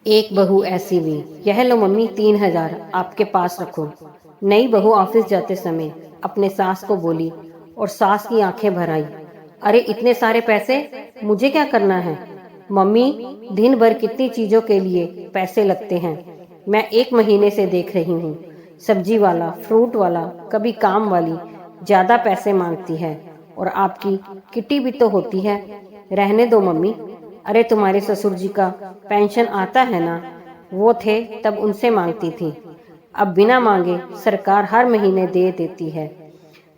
एक बहू ऐसी भी। यह लो मम्मी 3,000 आपके पास रखो। नई बहू ऑफिस जाते समय अपने सास को बोली और सास की आंखें भर आई। अरे इतने सारे पैसे, मुझे क्या करना है? मम्मी, दिन भर कितनी चीजों के लिए पैसे लगते हैं। मैं 1 महीने से देख रही हूँ। सब्जी वाला, फ्रूट वाला, कभी काम वाली ज्यादा पैसे मांगती है। और आपकी किटी भी तो होती है। रहने दो मम्मी। अरे तुम्हारे ससुर जी का पेंशन आता है ना, वो थे तब उनसे मांगती थी। अब बिना मांगे सरकार हर महीने दे देती है।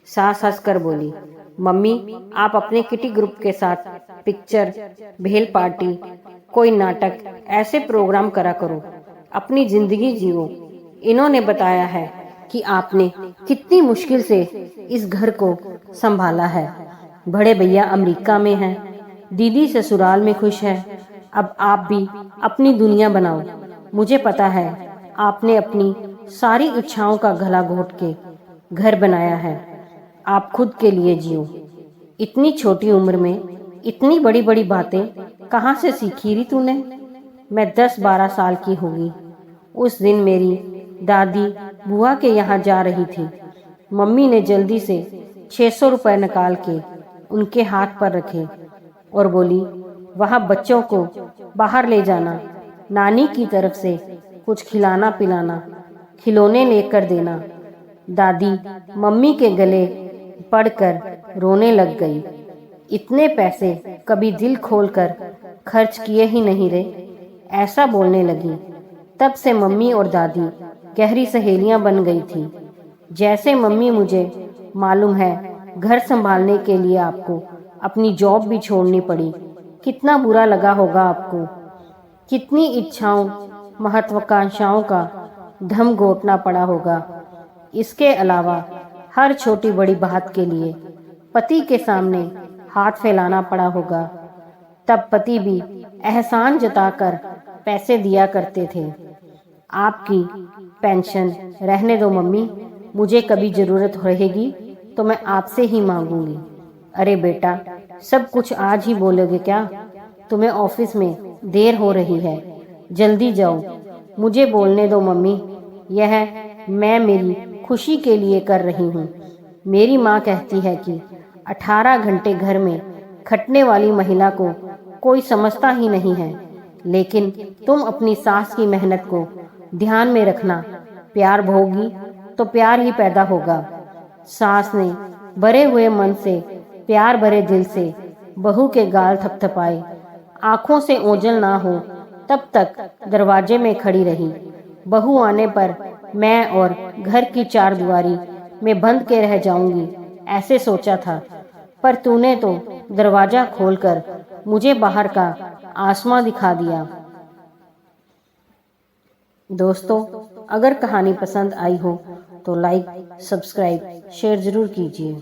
सास हंस कर बोली, मम्मी आप अपने किटी ग्रुप के साथ पिक्चर, भेल पार्टी, कोई नाटक, ऐसे प्रोग्राम करा करो। अपनी जिंदगी जियो। इन्होंने बताया है कि आपने कितनी मुश्किल से इस घर को संभाला है। बड़े भैया अमेरिका में हैं, दीदी ससुराल में खुश है। अब आप भी अपनी दुनिया बनाओ। मुझे पता है आपने अपनी सारी इच्छाओं का गला घोट के घर बनाया है। आप खुद के लिए जियो। इतनी छोटी उम्र में इतनी बड़ी बड़ी बातें कहाँ से सीखी रही तूने? मैं 10-12 साल की होगी। उस दिन मेरी दादी बुआ के यहाँ जा रही थी। मम्मी ने जल्दी से 600 रुपए निकाल के उनके हाथ पर रखे और बोली, वहाँ बच्चों को बाहर ले जाना, नानी की तरफ से कुछ खिलाना पिलाना, खिलौने लेकर देना। दादी मम्मी के गले पड़कर रोने लग गई। इतने पैसे कभी दिल खोलकर खर्च किए ही नहीं रे, ऐसा बोलने लगी। तब से मम्मी और दादी गहरी सहेलियां बन गई थी। जैसे मम्मी, मुझे मालूम है घर संभालने के लिए आपको अपनी जॉब भी छोड़नी पड़ी। कितना बुरा लगा होगा आपको। कितनी इच्छाओं, महत्वाकांक्षाओं का दम घोटना पड़ा होगा। इसके अलावा हर छोटी बड़ी बात के लिए पति के सामने हाथ फैलाना पड़ा होगा। तब पति भी एहसान जताकर पैसे दिया करते थे। आपकी पेंशन रहने दो मम्मी, मुझे कभी जरूरत रहेगी तो मैं आपसे ही मांगूंगी। अरे बेटा, सब कुछ आज ही बोलोगे क्या? तुम्हें ऑफिस में देर हो रही है, जल्दी जाओ। मुझे बोलने दो मम्मी, यह मैं मेरी खुशी के लिए कर रही हूँ। मेरी माँ कहती है कि 18 घंटे घर में खटने वाली महिला को कोई समझता ही नहीं है। लेकिन तुम अपनी सास की मेहनत को ध्यान में रखना। प्यार भोगी तो प्यार ही पैदा होगा। सास ने भरे हुए मन से, प्यार भरे दिल से बहू के गाल थपथपाए। आंखों से ओझल ना हो तब तक दरवाजे में खड़ी रही। बहू आने पर मैं और घर की चारदीवारी में बंद के रह जाऊंगी, ऐसे सोचा था। पर तूने तो दरवाजा खोलकर मुझे बाहर का आसमां दिखा दिया। दोस्तों, अगर कहानी पसंद आई हो तो लाइक, सब्सक्राइब, शेयर जरूर कीजिए।